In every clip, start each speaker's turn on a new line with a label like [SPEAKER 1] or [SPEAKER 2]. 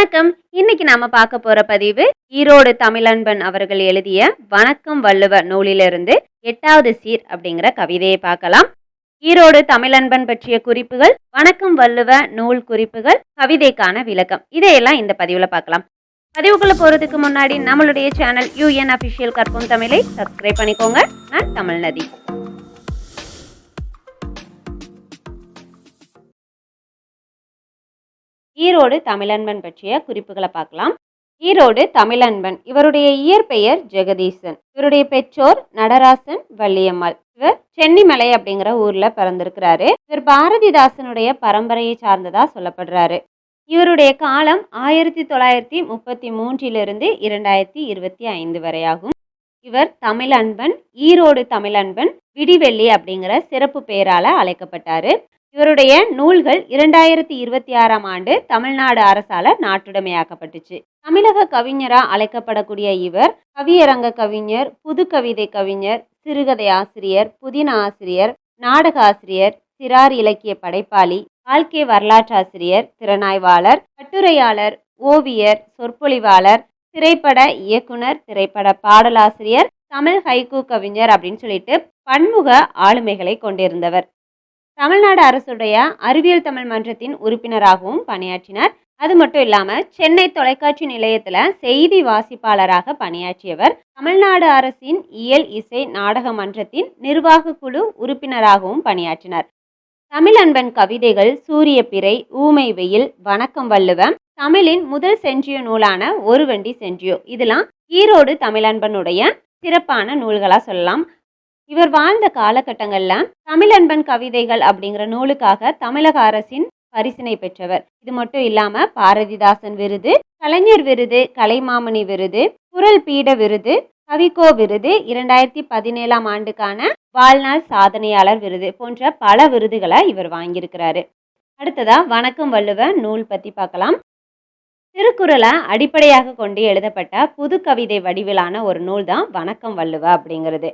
[SPEAKER 1] வணக்கம். இன்னைக்கு நாம பார்க்க போற பதிவு ஈரோடு தமிழன்பன் அவர்கள் எழுதிய வணக்கம் வள்ளுவர் நூலிலிருந்து 8வது சீர் அப்படிங்கிற கவிதையை பார்க்கலாம். ஈரோடு தமிழன்பன் பற்றிய குறிப்புகள், வணக்கம் வள்ளுவ நூல் குறிப்புகள், கவிதைக்கான விளக்கம், இதையெல்லாம் இந்த பதிவுல பார்க்கலாம். பதிவுக்குள்ள போறதுக்கு முன்னாடி நம்மளுடைய சேனல் யூஎன் அபிஷியல் கற்போம் தமிழை சப்ஸ்கிரைப் பண்ணிக்கோங்க. நான் தமிழ்நதி. ஈரோடு தமிழன்பன் பற்றிய குறிப்புகளை பார்க்கலாம். ஈரோடு தமிழன்பன் இவருடைய இயற்பெயர் ஜெகதீசன். இவருடைய பெற்றோர் நடராசன், வள்ளியம்மாள். இவர் சென்னிமலை அப்படிங்கிற ஊர்ல பிறந்திருக்கிறாரு. இவர் பாரதிதாசனுடைய பரம்பரையை சார்ந்ததா சொல்லப்படுறாரு. இவருடைய காலம் 1933 2025 வரையாகும். இவர் தமிழன்பன், ஈரோடு தமிழன்பன், விடிவெள்ளி அப்படிங்கிற சிறப்பு பெயரால அழைக்கப்பட்டாரு. இவருடைய நூல்கள் 2026ஆம் ஆண்டு தமிழ்நாடு அரசால நாட்டுடைமையாக்கப்பட்டுச்சு. தமிழக கவிஞரா அழைக்கப்படக்கூடிய இவர் கவியரங்க கவிஞர், புது கவிதை கவிஞர், சிறுகதை ஆசிரியர், புதின ஆசிரியர், நாடக ஆசிரியர், சிறார் இலக்கிய படைப்பாளி, வாழ்க்கை வரலாற்றாசிரியர், திறனாய்வாளர், கட்டுரையாளர், ஓவியர், சொற்பொழிவாளர், திரைப்பட இயக்குனர், திரைப்பட பாடலாசிரியர், தமிழ் ஹைக்கூ கவிஞர் அப்படின்னு சொல்லிட்டு பன்முக ஆளுமைகளை கொண்டிருந்தவர். தமிழ்நாடு அரசுடைய அறிவியல் தமிழ் மன்றத்தின் உறுப்பினராகவும் பணியாற்றினார். அது மட்டும் இல்லாம சென்னை தொலைக்காட்சி நிலையத்துல செய்தி வாசிப்பாளராக பணியாற்றியவர். தமிழ்நாடு அரசின் இயல் இசை நாடக மன்றத்தின் நிர்வாக குழு உறுப்பினராகவும் பணியாற்றினார். தமிழன்பன் கவிதைகள் சூரிய பிறை, ஊமை வெயில், வணக்கம் வள்ளுவம், தமிழின் முதல் சென்றியோ நூலான ஒரு வண்டி சென்றியோ, இதெல்லாம் ஈரோடு தமிழன்பனுடைய சிறப்பான நூல்களா சொல்லலாம். இவர் வாழ்ந்த காலகட்டங்களில் தமிழன்பன் கவிதைகள் அப்படிங்கிற நூலுக்காக தமிழக அரசின் பரிசினை பெற்றவர். இது மட்டும் இல்லாம பாரதிதாசன் விருது, கலைஞர் விருது, கலைமாமணி விருது, குரல் பீட விருது, கவிக்கோ விருது, 2017ஆம் ஆண்டுக்கான வாழ்நாள் சாதனையாளர் விருது போன்ற பல விருதுகளை இவர் வாங்கியிருக்கிறாரு. அடுத்ததா வணக்கம் வள்ளுவ நூல் பத்தி பார்க்கலாம். திருக்குறளை அடிப்படையாக கொண்டு எழுதப்பட்ட புது கவிதை வடிவிலான ஒரு நூல் தான் வணக்கம் வள்ளுவ அப்படிங்கிறது.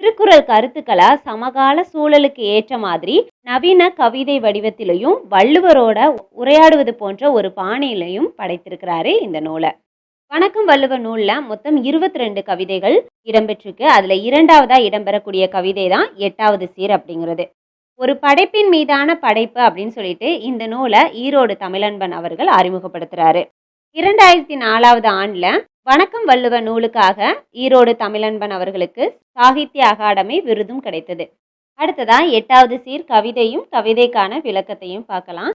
[SPEAKER 1] திருக்குறள் கருத்துக்களை சமகால சூழலுக்கு ஏற்ற மாதிரி நவீன கவிதை வடிவத்திலையும் வள்ளுவரோட உரையாடுவது போன்ற ஒரு பாணியிலையும் படைத்திருக்கிறாரு இந்த நூலை. வணக்கம் வள்ளுவ நூல்ல மொத்தம் 22 கவிதைகள் இடம்பெற்றிருக்கு. அதுல 2வதா இடம்பெறக்கூடிய கவிதை தான் 8வது சீர் அப்படிங்கிறது. ஒரு படைப்பின் மீதான படைப்பு அப்படின்னு சொல்லிட்டு இந்த நூலை ஈரோடு தமிழன்பன் அவர்கள் அறிமுகப்படுத்துறாரு. 2004ஆவது ஆண்டுல வணக்கம் வள்ளுவ நூலுக்காக ஈரோடு தமிழன்பன் அவர்களுக்கு சாகித்ய அகாடமி விருதும் கிடைத்தது. அடுத்ததா 8வது சீர் கவிதையும் கவிதைக்கான விளக்கத்தையும் பார்க்கலாம்.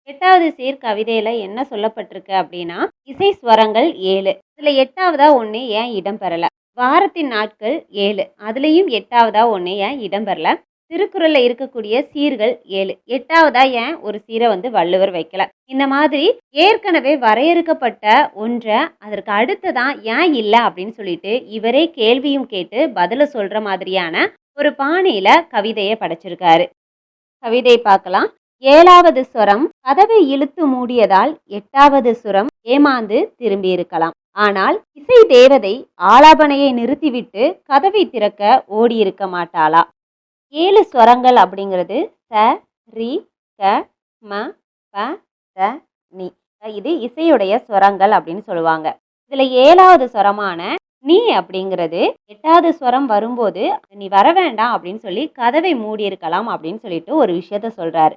[SPEAKER 1] 8வது சீர் கவிதையில என்ன சொல்லப்பட்டிருக்கு அப்படின்னா, இசை ஸ்வரங்கள் 7, அதுல 8வதா ஒன்று ஏன் இடம்பெறல? வாரத்தின் நாட்கள் 7, அதுலேயும் 8வதா ஒன்று ஏன் இடம்பெறல? திருக்குறள்ல இருக்கக்கூடிய சீர்கள் 7, 8வதா ஏன் ஒரு சீரை வள்ளுவர் வைக்கல? இந்த மாதிரி ஏற்கனவே வரையறுக்கப்பட்ட ஒன்றை அதற்கு அடுத்ததான் ஏன் இல்லை அப்படின்னு சொல்லிட்டு இவரே கேள்வியும் கேட்டு பதில சொல்ற மாதிரியான ஒரு பாணியில கவிதையை படைச்சிருக்காரு. கவிதை பார்க்கலாம். 7வது சுரம் கதவை இழுத்து மூடியதால் 8வது சுரம் ஏமாந்து திரும்பி இருக்கலாம். ஆனால் இசை தேவதை ஆலாபனையை நிறுத்திவிட்டு கதவை திறக்க ஓடி இருக்க மாட்டாளா? 7 ஸ்வரங்கள் அப்படிங்கிறது ச, ரி, க, ம, ப, த, நி. இது இசையுடைய ஸ்வரங்கள் அப்படின்னு சொல்லுவாங்க. இதுல 7வது ஸ்வரமான நீ அப்படிங்கிறது 8வது ஸ்வரம் வரும்போது நீ வர வேண்டாம் அப்படின்னு சொல்லி கதவை மூடி இருக்கலாம் அப்படின்னு சொல்லிட்டு ஒரு விஷயத்த சொல்றாரு.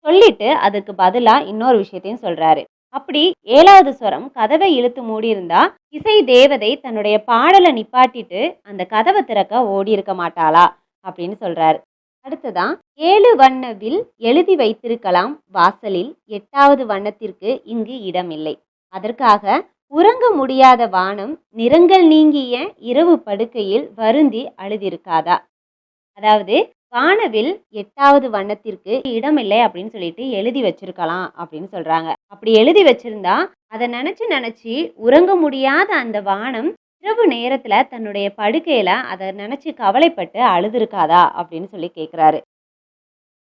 [SPEAKER 1] சொல்லிட்டு அதுக்கு பதிலா இன்னொரு விஷயத்தையும் சொல்றாரு. அப்படி 7வது ஸ்வரம் கதவை இழுத்து மூடி இருந்தா இசை தேவதை தன்னுடைய பாடலை நிப்பாட்டிட்டு அந்த கதவை திறக்க ஓடி இருக்க மாட்டாளா அப்படின்னு சொல்றாரு. அடுத்ததான் 7 வண்ண வில் எழுதி வைத்திருக்கலாம் வாசலில், 8வது வண்ணத்திற்கு இங்கு இடமில்லை. அதற்காக உறங்க முடியாத வானம் நிறங்கள் நீங்கிய இரவு படுக்கையில் வருந்தி அழுதிருக்காதா? அதாவது வானவில் 8வது வண்ணத்திற்கு இடமில்லை அப்படின்னு சொல்லிட்டு எழுதி வச்சிருக்கலாம் அப்படின்னு சொல்றாங்க. அப்படி எழுதி வச்சிருந்தா அதை நினைச்சு உறங்க முடியாத அந்த வானம் இரவு நேரத்துல தன்னுடைய படுக்கையில அதை நினைச்சு கவலைப்பட்டு அழுதுருக்காதா அப்படின்னு சொல்லி கேட்கிறாரு.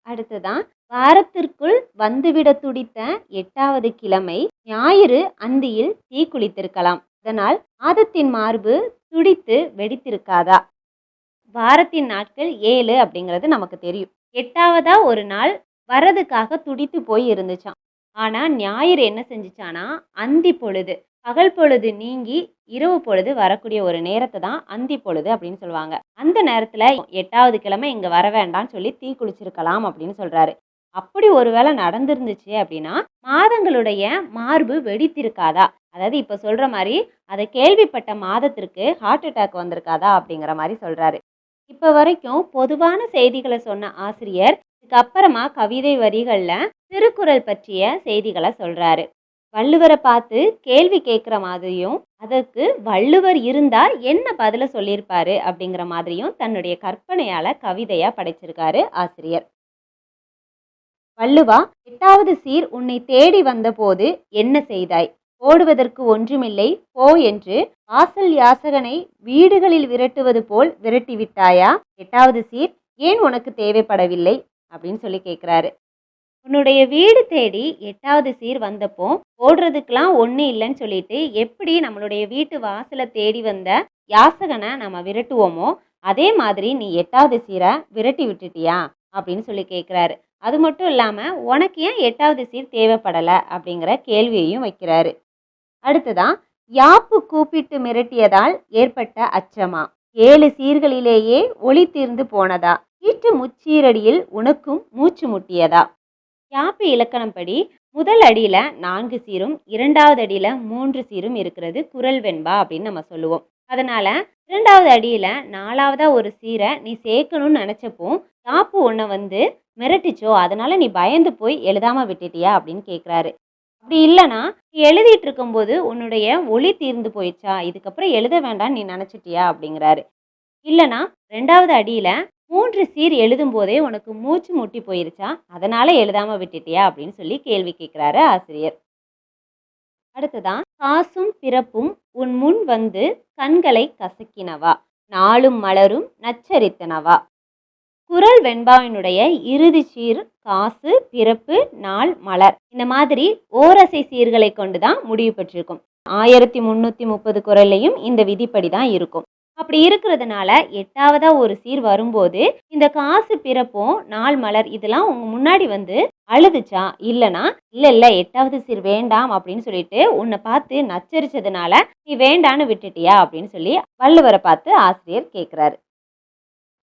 [SPEAKER 1] அடுத்ததான் வாரத்திற்குள் வந்துவிட துடித்த 8வது கிழமை ஞாயிறு அந்தியில் தீ குளித்திருக்கலாம். அதனால் ஆதத்தின் மார்பு துடித்து வெடித்திருக்காதா? வாரத்தின் நாட்கள் 7 அப்படிங்கிறது நமக்கு தெரியும். 8வதா ஒரு நாள் வரதுக்காக துடித்து போய் இருந்துச்சான். ஆனால் ஞாயிறு என்ன செஞ்சுச்சானா அந்தி பொழுது, பகல் பொழுது நீங்கி இரவு பொழுது வரக்கூடிய ஒரு நேரத்தை தான் அந்தி பொழுது அப்படின்னு சொல்லுவாங்க. அந்த நேரத்தில் 8வது கிழமை இங்கே வர வேண்டாம்னு சொல்லி தீ குளிச்சிருக்கலாம் அப்படின்னு சொல்கிறாரு. அப்படி ஒருவேளை நடந்திருந்துச்சு அப்படின்னா மாதங்களுடைய மார்பு வெடித்திருக்காதா, அதாவது இப்போ சொல்கிற மாதிரி அதை கேள்விப்பட்ட மாதத்திற்கு ஹார்ட் அட்டாக் வந்திருக்காதா அப்படிங்கிற மாதிரி சொல்கிறாரு. இப்போ வரைக்கும் பொதுவான செய்திகளை சொன்ன ஆசிரியர் இதுக்கப்புறமா கவிதை வரிகளில் திருக்குறள் பற்றிய செய்திகளை சொல்கிறாரு. வள்ளுவரை பார்த்து கேள்வி கேட்குற மாதிரியும் அதற்கு வள்ளுவர் இருந்தால் என்ன பதிலை சொல்லியிருப்பாரு அப்படிங்கிற மாதிரியும் தன்னுடைய கற்பனையால் கவிதையாக படைச்சிருக்காரு ஆசிரியர். வள்ளுவா, 8வது சீர் உன்னை தேடி வந்தபோது என்ன செய்தாய்? ஓடுவதற்கு ஒன்றுமில்லை போ என்று வாசல் யாசகனை வீடுகளில் விரட்டுவது போல் விரட்டி விட்டாயா? 8வது சீர் ஏன் உனக்கு தேவைப்படவில்லை அப்படின்னு சொல்லி கேட்குறாரு. உன்னுடைய வீடு தேடி 8வது சீர் வந்தப்போ ஓடுறதுக்கெலாம் ஒன்றும் இல்லைன்னு சொல்லிட்டு எப்படி நம்மளுடைய வீட்டு வாசலை தேடி வந்த யாசகனை நம்ம விரட்டுவோமோ அதே மாதிரி நீ 8வது சீரை விரட்டி விட்டுட்டியா அப்படின்னு சொல்லி கேட்குறாரு. அது மட்டும் இல்லாமல் உனக்கு ஏன் 8வது சீர் தேவைப்படலை அப்படிங்கிற கேள்வியையும் வைக்கிறாரு. அடுத்ததான், யாப்பு கூப்பிட்டு மிரட்டியதால் ஏற்பட்ட அச்சமா? 7 சீர்களிலேயே ஒளி தீர்ந்து போனதா? ஈட்டு முச்சீரடியில் உனக்கும் மூச்சு முட்டியதா? யாப்பு இலக்கணப்படி முதல் அடியில் 4 சீரும் 2வது அடியில் 3 சீரும் இருக்கிறது குறள் வெண்பா அப்படின்னு நம்ம சொல்லுவோம். அதனால் 2வது அடியில் 4வதா ஒரு சீரை நீ சேர்க்கணும்னு நினச்சப்போ யாப்பு உன்னை மிரட்டிச்சோ, அதனால் நீ பயந்து போய் எழுதாமல் விட்டுட்டியா அப்படின்னு கேட்குறாரு. அப்படி இல்லைனா நீ எழுதிட்டு இருக்கும்போது உன்னுடைய ஒளி தீர்ந்து போயிடுச்சா, இதுக்கப்புறம் எழுத வேண்டாம்னு நீ நினச்சிட்டியா அப்படிங்கிறாரு. இல்லைனா 2வது அடியில் 3 சீர் எழுதும் போதே உனக்கு மூச்சு முட்டி போயிருச்சா, அதனால் எழுதாமல் விட்டுட்டியா அப்படின்னு சொல்லி கேள்வி கேட்குறாரு ஆசிரியர். அடுத்ததான், காசும் பிறப்பும் உன் முன் வந்து கண்களை கசக்கினவா, நாளும் மலரும் நச்சரித்தனவா? குறள் வெண்பாவினுடைய இறுதி சீர் காசு, பிறப்பு, நாள், மலர், இந்த மாதிரி ஓரசை சீர்களை கொண்டு தான் முடிவு பெற்றிருக்கும். 1330 குறள்லையும் இந்த விதிப்படி தான் இருக்கும். அப்படி இருக்கிறதுனால 8வதா ஒரு சீர் வரும்போது இந்த காசு, பிறப்பும், நாள், மலர் இதெல்லாம் உங்க முன்னாடி அழுதுச்சா? இல்லைனா இல்லை 8வது சீர் வேண்டாம் அப்படின்னு சொல்லிட்டு உன்னை பார்த்து நச்சரிச்சதுனால நீ வேண்டான்னு விட்டுட்டியா அப்படின்னு சொல்லி வள்ளுவரை பார்த்து ஆசிரியர் கேட்குறாரு.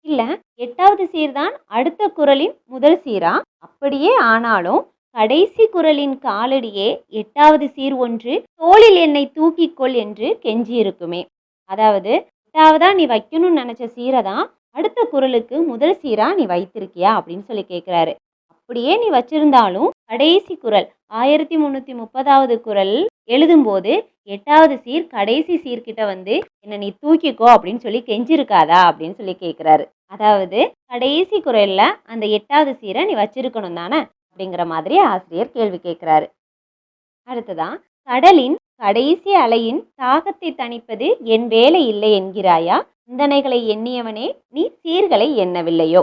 [SPEAKER 1] இல்லை 8வது சீர் தான் அடுத்த குறளின் முதல் சீரா? அப்படியே ஆனாலும் கடைசி குறளின் காலடியே 8வது சீர் ஒன்று தோளில் என்னை தூக்கிக்கொள் என்று கெஞ்சி இருக்குமே. அதாவது 8வதா நீ வைக்கணும்னு நினச்ச சீரை தான் அடுத்த குறளுக்கு முதல் சீரா நீ வைத்திருக்கியா அப்படின்னு சொல்லி கேட்குறாரு. அப்படியே நீ வச்சிருந்தாலும் கடைசி குறள் 1330வது குறள் எழுதும்போது 8வது சீர் கடைசி சீர்கிட்ட என்னை நீ தூக்கிக்கோ அப்படின்னு சொல்லி கெஞ்சிருக்காதா அப்படின்னு சொல்லி கேட்குறாரு. அதாவது கடைசி குறளில் அந்த 8வது சீரை நீ வச்சிருக்கணும் தானே அப்படிங்கிற மாதிரி ஆசிரியர் கேள்வி கேட்குறாரு. அடுத்ததான், கடலின் கடைசி அலையின் தாகத்தை தணிப்பது என் வேலை இல்லை என்கிறாயா? சிந்தனைகளை எண்ணியவனே நீ சீர்களை எண்ணவில்லையோ?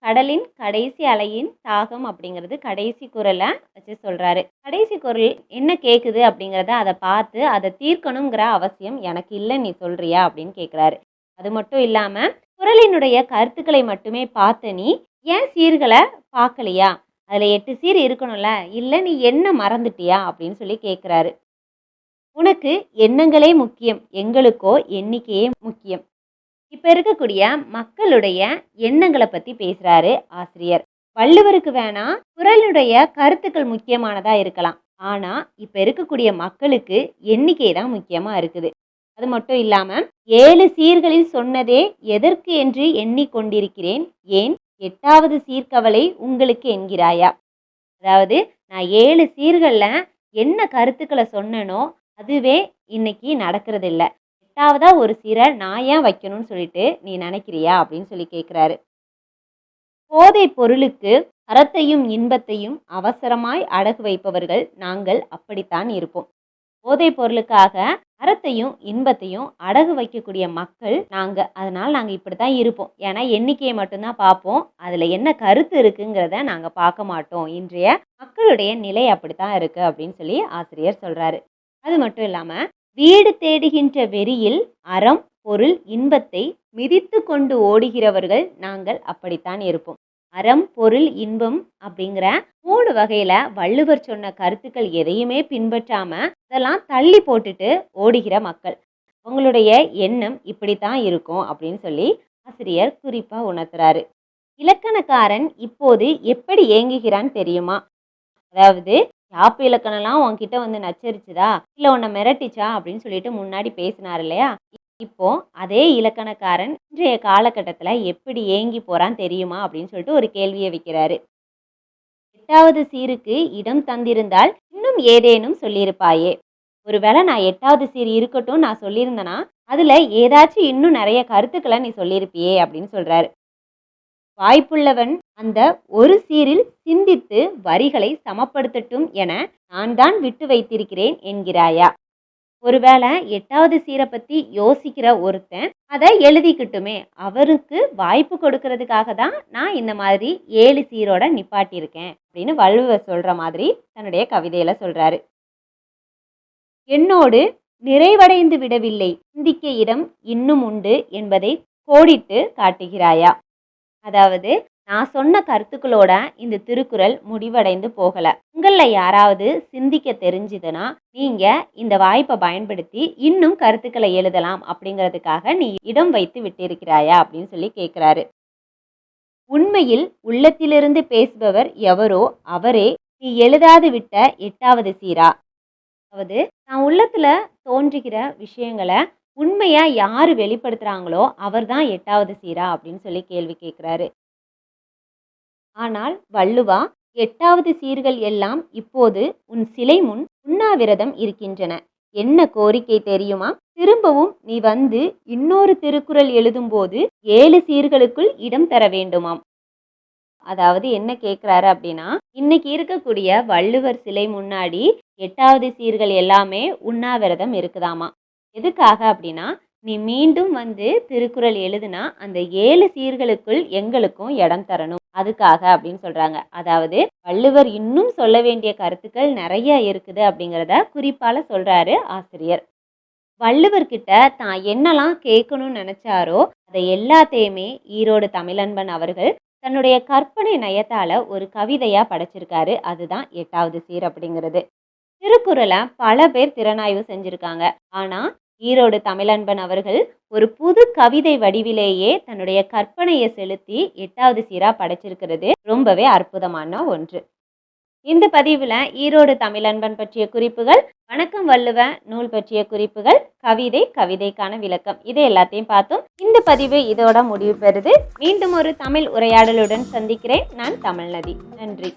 [SPEAKER 1] கடலின் கடைசி அலையின் தாகம் அப்படிங்கிறது கடைசி குறளை வச்சு சொல்கிறாரு. கடைசி குறள் என்ன கேட்குது அப்படிங்கிறத அதை பார்த்து அதை தீர்க்கணுங்கிற அவசியம் எனக்கு இல்லை, நீ சொல்கிறியா அப்படின்னு கேட்குறாரு. அது மட்டும் இல்லாமல் குறளினுடைய கருத்துக்களை மட்டுமே பார்த்த நீ ஏன் சீர்களை பார்க்கலையா? அதில் 8 சீர் இருக்கணும்ல, இல்லை நீ என்ன மறந்துட்டியா அப்படின்னு சொல்லி கேட்குறாரு. உனக்கு எண்ணங்களே முக்கியம், எங்களுக்கோ எண்ணிக்கையே முக்கியம். இப்போ இருக்கக்கூடிய மக்களுடைய எண்ணங்களை பற்றி பேசுகிறாரு ஆசிரியர். வள்ளுவருக்கு வேணா குறளுடைய கருத்துக்கள் முக்கியமானதாக இருக்கலாம், ஆனால் இப்போ இருக்கக்கூடிய மக்களுக்கு எண்ணிக்கை தான் முக்கியமாக இருக்குது. அது மட்டும் இல்லாமல் 7 சீர்களில் சொன்னதே எதற்கு என்று எண்ணிக்கொண்டிருக்கிறேன், ஏன் 8வது சீர்கவலை உங்களுக்கு என்கிறாயா? அதாவது நான் 7 சீர்களில் என்ன கருத்துக்களை சொன்னனோ அதுவே இன்னைக்கு நடக்கிறது இல்லை, 8வதா ஒரு சீரை நான் ஏன் வைக்கணும்னு சொல்லிட்டு நீ நினைக்கிறியா அப்படின்னு சொல்லி கேட்குறாரு. போதை பொருளுக்கு அறத்தையும் இன்பத்தையும் அவசரமாய் அடகு வைப்பவர்கள் நாங்கள் அப்படித்தான் இருப்போம். போதை பொருளுக்காக அறத்தையும் இன்பத்தையும் அடகு வைக்கக்கூடிய மக்கள் நாங்கள், அதனால் நாங்கள் இப்படி தான் இருப்போம். ஏன்னா எண்ணிக்கையை மட்டும்தான் பார்ப்போம், அதில் என்ன கருத்து இருக்குங்கிறத நாங்கள் பார்க்க மாட்டோம். இன்றைய மக்களுடைய நிலை அப்படித்தான் இருக்குது அப்படின்னு சொல்லி ஆசிரியர் சொல்கிறாரு. அது மட்டும் இல்லாமல் வீடு தேடுகின்ற வெறியில் அறம், பொருள், இன்பத்தை மிதித்து கொண்டு ஓடுகிறவர்கள் நாங்கள் அப்படித்தான் இருப்போம். அறம், பொருள், இன்பம் அப்படிங்கிற 3 வகையில வள்ளுவர் சொன்ன கருத்துக்கள் எதையுமே பின்பற்றாம அதெல்லாம் தள்ளி போட்டுட்டு ஓடுகிற மக்கள். அவங்களுடைய எண்ணம் இப்படித்தான் இருக்கும் அப்படின்னு சொல்லி ஆசிரியர் குறிப்பா உணர்த்துறாரு. இலக்கணக்காரன் இப்போது எப்படி ஏங்குகிறான் தெரியுமா? அதாவது யாப்பு இலக்கணம்லாம் உன்கிட்ட வந்து நச்சரிச்சுதா இல்ல உன்னை மிரட்டிச்சா அப்படின்னு சொல்லிட்டு முன்னாடி பேசினார் இல்லையா? இப்போ அதே இலக்கணக்காரன் இன்றைய காலகட்டத்துல எப்படி ஏங்கி போறான் தெரியுமா அப்படின்னு சொல்லிட்டு ஒரு கேள்வியை வைக்கிறாரு. 8வது சீருக்கு இடம் தந்திருந்தால் இன்னும் ஏதேனும் சொல்லியிருப்பாயே. ஒருவேளை நான் 8வது சீர் இருக்கட்டும் நான் சொல்லியிருந்தேனா அதுல ஏதாச்சும் இன்னும் நிறைய கருத்துக்களை நீ சொல்லியிருப்பியே அப்படின்னு சொல்றாரு. வாய்ப்புள்ளவன் அந்த ஒரு சீரில் சிந்தித்து வரிகளை சமப்படுத்தட்டும் என நான் தான் விட்டு வைத்திருக்கிறேன் என்கிறாயா? ஒருவேளை 8வது சீரை பத்தி யோசிக்கிற ஒருத்தன் அதை எழுதிக்கிட்டுமே, அவருக்கு வாய்ப்பு கொடுக்கறதுக்காக தான் நான் இந்த மாதிரி 7 சீரோட நிப்பாட்டியிருக்கேன் அப்படின்னு வள்ளுவர் சொல்ற மாதிரி தன்னுடைய கவிதையில சொல்றாரு. என்னோடு நிறைவடைந்து விடவில்லை, சிந்திக்க இடம் இன்னும் உண்டு என்பதை கோடிட்டு காட்டுகிறாயா? அதாவது நான் சொன்ன கருத்துக்களோட இந்த திருக்குறள் முடிவடைந்து போகல. உங்கள யாராவது சிந்திக்க தெரிஞ்சுதுன்னா நீங்க இந்த வாய்ப்பை பயன்படுத்தி இன்னும் கருத்துக்களை எழுதலாம் அப்படிங்கிறதுக்காக நீ இடம் வைத்து விட்டிருக்கிறாயா அப்படின்னு சொல்லி கேட்கிறாரு. உண்மையில் உள்ளத்திலிருந்து பேசுபவர் எவரோ அவரே நீ எழுதாது விட்ட 8வது சீரா? அதாவது நான் உள்ளத்துல தோன்றுகிற விஷயங்களை உண்மையா யாரு வெளிப்படுத்துறாங்களோ அவர்தான் 8வது சீரா அப்படின்னு சொல்லி கேள்வி கேட்கிறாரு. ஆனால் வள்ளுவா, 8வது சீர்கள் எல்லாம் இப்போது உன் சிலை முன் உண்ணாவிரதம் இருக்கின்றன. என்ன கோரிக்கை தெரியுமா? திரும்பவும் நீ வந்து இன்னொரு திருக்குறள் எழுதும்போது 7 சீர்களுக்குள் இடம் தர வேண்டுமாம். அதாவது என்ன கேட்குறாரு அப்படின்னா, இன்னைக்கு இருக்கக்கூடிய வள்ளுவர் சிலை முன்னாடி 8வது சீர்கள் எல்லாமே உண்ணாவிரதம் இருக்குதாமா. எதுக்காக அப்படின்னா, நீ மீண்டும் வந்து திருக்குறள் எழுதுனா அந்த 7 சீர்களுக்குள் எங்களுக்கும் இடம் தரணும், அதுக்காக அப்படின்னு சொல்றாங்க. அதாவது வள்ளுவர் இன்னும் சொல்ல வேண்டிய கருத்துக்கள் நிறைய இருக்குது அப்படிங்கிறத குறிப்பால சொல்றாரு ஆசிரியர். வள்ளுவர்கிட்ட தான் என்னெல்லாம் கேட்கணும்னு நினைச்சாரோ அதை எல்லாத்தையுமே ஈரோடு தமிழன்பன் அவர்கள் தன்னுடைய கற்பனை நயத்தால ஒரு கவிதையா படைச்சிருக்காரு. அதுதான் 8வது சீர் அப்படிங்கிறது. திருக்குறளை பல பேர் திறனாய்வு செஞ்சிருக்காங்க. ஆனா ஈரோடு தமிழன்பன் அவர்கள் ஒரு புது கவிதை வடிவிலேயே தன்னுடைய கற்பனையை செலுத்தி 8வது சீரா படைச்சிருக்கிறது ரொம்பவே அற்புதமான ஒன்று. இந்த பதிவுல ஈரோடு தமிழன்பன் பற்றிய குறிப்புகள், வணக்கம் வள்ளுவ நூல் பற்றிய குறிப்புகள், கவிதை, கவிதைக்கான விளக்கம், இது எல்லாத்தையும் பார்த்தோம். இந்த பதிவு இதோட முடிவு பெறுது. மீண்டும் ஒரு தமிழ் உரையாடலுடன் சந்திக்கிறேன். நான் தமிழ்நதி. நன்றி.